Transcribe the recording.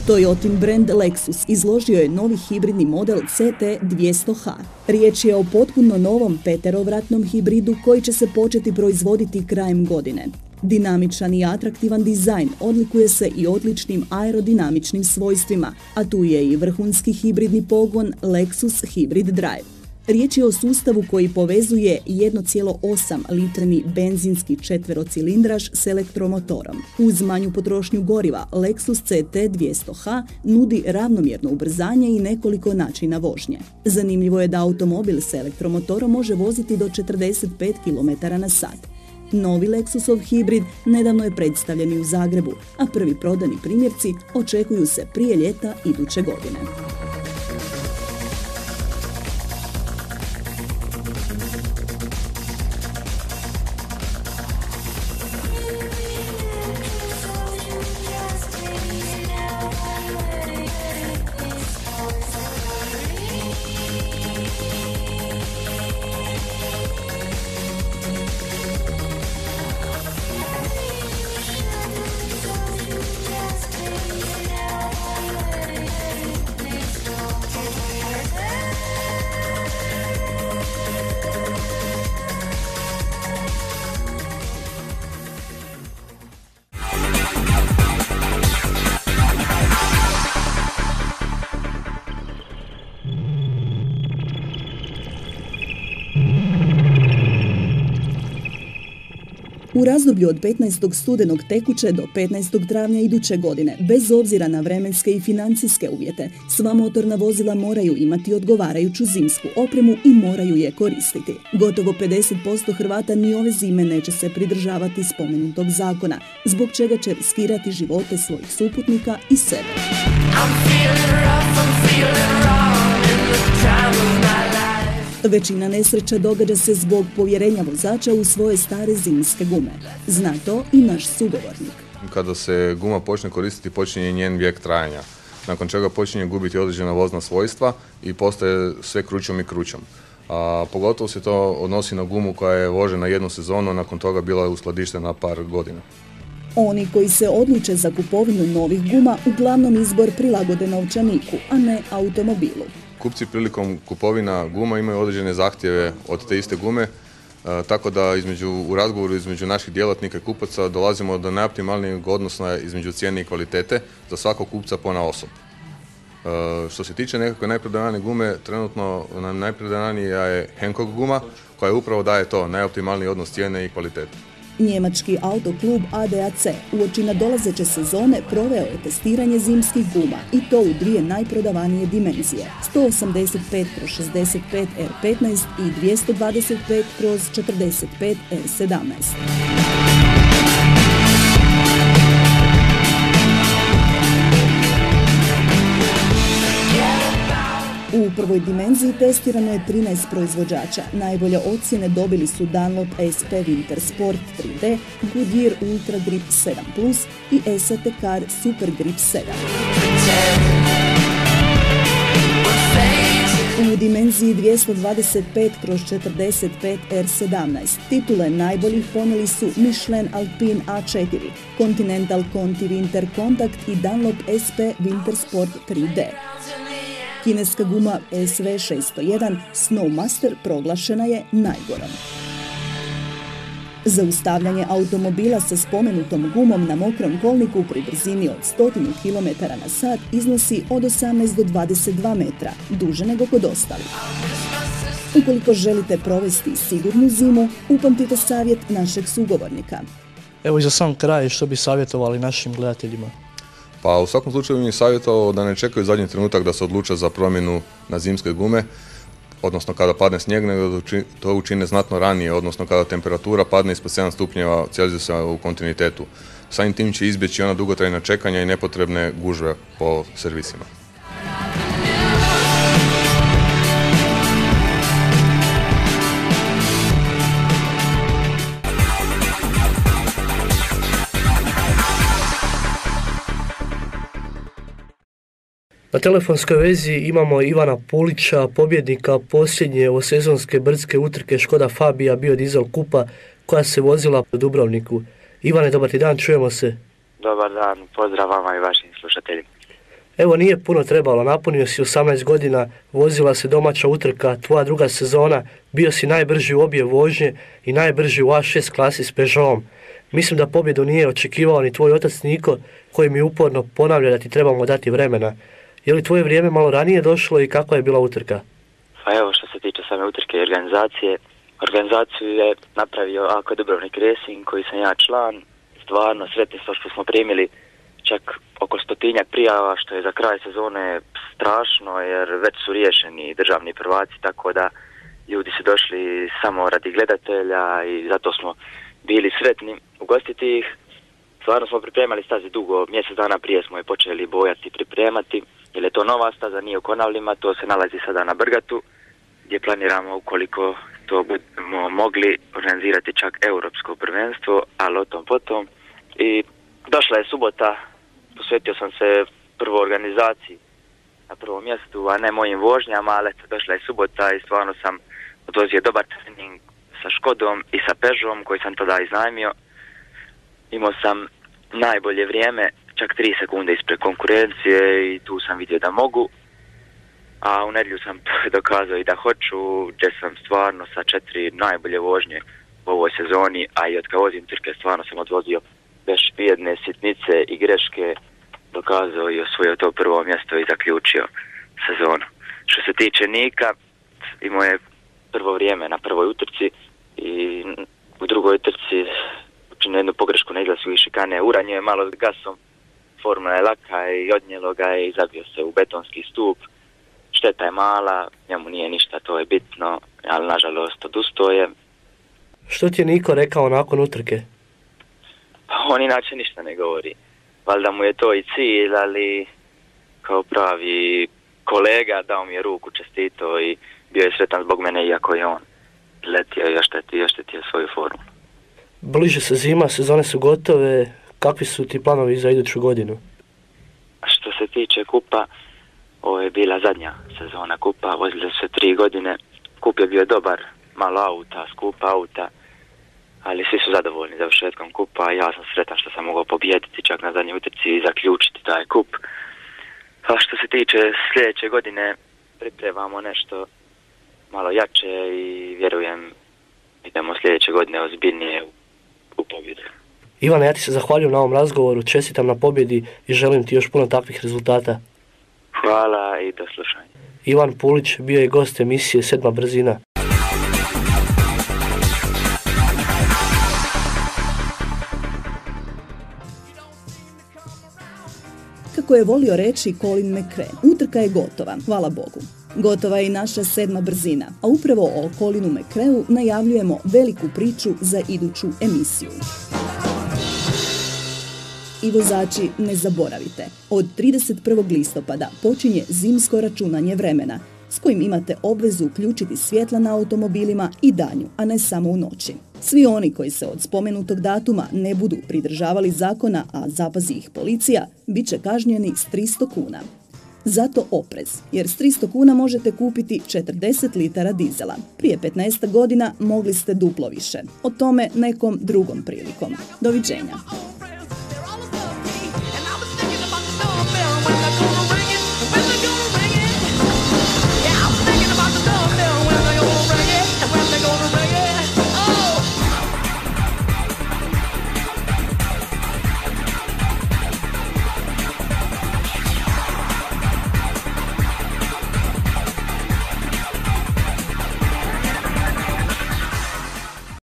Toyotin brand Lexus izložio je novi hibridni model CT200H. Riječ je o potpuno novom peterovratnom hibridu koji će se početi proizvoditi krajem godine. Dinamičan i atraktivan dizajn odlikuje se i odličnim aerodinamičnim svojstvima, a tu je i vrhunski hibridni pogon Lexus Hybrid Drive. Riječ je o sustavu koji povezuje 1,8 litrni benzinski četverocilindraž s elektromotorom. Uz manju potrošnju goriva, Lexus CT200H nudi ravnomjerno ubrzanje i nekoliko načina vožnje. Zanimljivo je da automobil s elektromotorom može voziti do 45 km/h. Novi Lexusov hibrid nedavno je predstavljen i u Zagrebu, a prvi prodani primjerci očekuju se prije ljeta iduće godine. U razdoblju od 15. studenog tekuće do 15. travnja iduće godine, bez obzira na vremenske i financijske uvjete, sva motorna vozila moraju imati odgovarajuću zimsku opremu i moraju je koristiti. Gotovo 50% Hrvata ni ove zime neće se pridržavati spomenutog zakona, zbog čega će riskirati živote svojih suputnika i sebe. Većina nesreća događa se zbog povjerenja vozača u svoje stare zimske gume. Zna to i naš sugovornik. Kada se guma počne koristiti, počinje njen vijek trajanja, nakon čega počinje gubiti određena vozna svojstva i postaje sve krućom i krućom. A pogotovo se to odnosi na gumu koja je vožena jednu sezonu, nakon toga bila je uskladištena par godina. Oni koji se odluče za kupovinu novih guma uglavnom izbor prilagode novčaniku, a ne automobilu. Kupci prilikom kupovina guma imaju određene zahtjeve od te iste gume, tako da u razgovoru između naših djelatnika i kupaca dolazimo do najoptimalnijeg odnosa između cijene i kvalitete za svakog kupca ponaosob. Što se tiče nekakve najprodavanije gume, trenutno najprodavanija je Hankook guma koja upravo daje to, najoptimalniji odnos cijene i kvalitete. Njemački autoklub ADAC uoči nadolazeće sezone proveo je testiranje zimskih guma i to u dvije najprodavanije dimenzije, 185/65 R15 i 225/45 R17. U prvoj dimenziji testirano je 13 proizvođača. Najbolje ocjene dobili su Dunlop SP Winter Sport 3D, Goodyear Ultra Grip 7+, i SAT Car Super Grip 7. U dimenziji 225/45 R17 titule najboljih ponijeli su Michelin Alpine A4, Continental Conti Winter Contact i Dunlop SP Winter Sport 3D. Kineska guma SV601 Snowmaster proglašena je najgorom. Zaustavljanje automobila sa spomenutom gumom na mokrom kolniku pri brzini od 100 km/h iznosi od 18 do 22 metra, duže nego kod ostalih. Ukoliko želite provesti sigurnu zimu, upamtite savjet našeg sugovornika. Evo i za sam kraj, što bi savjetovali našim gledateljima? Pa u svakom slučaju mi savjetovao da ne čekaju zadnji trenutak da se odluče za promjenu na zimske gume, odnosno kada padne snijeg, nego da to učine znatno ranije, odnosno kada temperatura padne ispod 7 stupnjeva Celzijusa u kontinuitetu. Samim tim će izbjeći ona dugotrajna čekanja i nepotrebne gužve po servisima. Na telefonskoj vezi imamo Ivana Pulića, pobjednika posljednje ovosezonske brdske utrke Škoda Fabia biodizel kupa koja se vozila u Dubrovniku. Ivane, dobar ti dan, čujemo se. Dobar dan, pozdrav vama i vašim slušateljima. Evo, nije puno trebalo, napunio si 18 godina, vozila se domaća utrka, tvoja druga sezona, bio si najbrži u obje vožnje i najbrži u A6 klasi s Peugeotom. Mislim da pobjedu nije očekivao ni tvoj otac Niko, koji mi uporno ponavlja da ti trebamo dati vremena. Je li tvoje vrijeme malo ranije došlo i kakva je bila utrka? Pa evo, što se tiče same utrke i organizaciju je napravio AK Dubrovnik Racing, koji sam ja član. Stvarno sretni što smo primili čak oko 100-tinjak prijava, što je za kraj sezone strašno, jer već su riješeni državni prvaci, tako da ljudi su došli samo radi gledatelja i zato smo bili sretni ugostiti ih. Stvarno smo pripremali staze dugo, mjesec dana prije smo je počeli bojati i pripremati, jer je to nova staza, nije u Konavlima, to se nalazi sada na Brgatu, gdje planiramo, ukoliko to budemo mogli, organizirati čak europsko prvenstvo, ali o tom potom. I došla je subota, posvetio sam se prvo organizaciji na prvom mjestu, a ne mojim vožnjama, ali došla je subota i stvarno sam odvozio dobar trening sa Škodom i sa Peugeotom koji sam tada iznajmio. Imao sam najbolje vrijeme, čak 3 sekunde ispred konkurencije i tu sam vidio da mogu. A u nedjelju sam dokazao i da hoću, gdje sam stvarno sa 4 najbolje vožnje u ovoj sezoni, a i od kad vozim trke stvarno sam odvozio bez jedne sitnice i greške, dokazao i osvojio to prvo mjesto i zaključio sezonu. Što se tiče Nika, imao je prvo vrijeme na prvoj utrci i u drugoj utrci učinio jednu pogrešku na izlazu iz šikane, uranio je malo gasom, formula je laka i odnijelo ga je i zabio se u betonski stup. Šteta je mala, njemu nije ništa, to je bitno, ali nažalost odustao je. Što ti je Niko rekao nakon utrke? Pa on inače ništa ne govori. Valjda mu je to i cilj, ali kao pravi kolega dao mi je ruku, čestito i bio je sretan zbog mene, iako je on letio i oštetio svoju formu. Bliže se zima, sezone su gotove, kakvi su ti planovi za iduću godinu? Što se tiče kupa, ovo je bila zadnja sezona kupa, vozili su se 3 godine, kup je bio dobar, malo auta, skupa auta, ali svi su zadovoljni završetkom kupa, ja sam sretan što sam mogao pobijediti čak na zadnjoj utrci i zaključiti taj kup. A što se tiče sljedeće godine, pripremamo nešto malo jače i vjerujem idemo sljedeće godine ozbiljnije u pobjedu. Ivane, ja ti se zahvaljujem na ovom razgovoru, čestitam na pobjedi i želim ti još puno takvih rezultata. Hvala i do slušanja. Ivan Pulić bio je gost emisije 7. brzina. Kako je volio reći Colin McRae, utrka je gotova, hvala Bogu. Gotova je i naša 7. brzina, a upravo o Colinu McRaeu najavljujemo veliku priču za iduću emisiju. I vozači, ne zaboravite, od 31. listopada počinje zimsko računanje vremena, s kojim imate obvezu uključiti svjetla na automobilima i danju, a ne samo u noći. Svi oni koji se od spomenutog datuma ne budu pridržavali zakona, a zapazi ih policija, bit će kažnjeni s 300 kuna. Zato oprez, jer s 300 kuna možete kupiti 40 litara dizela. Prije 15 godina mogli ste duplo više. O tome nekom drugom prilikom. Doviđenja.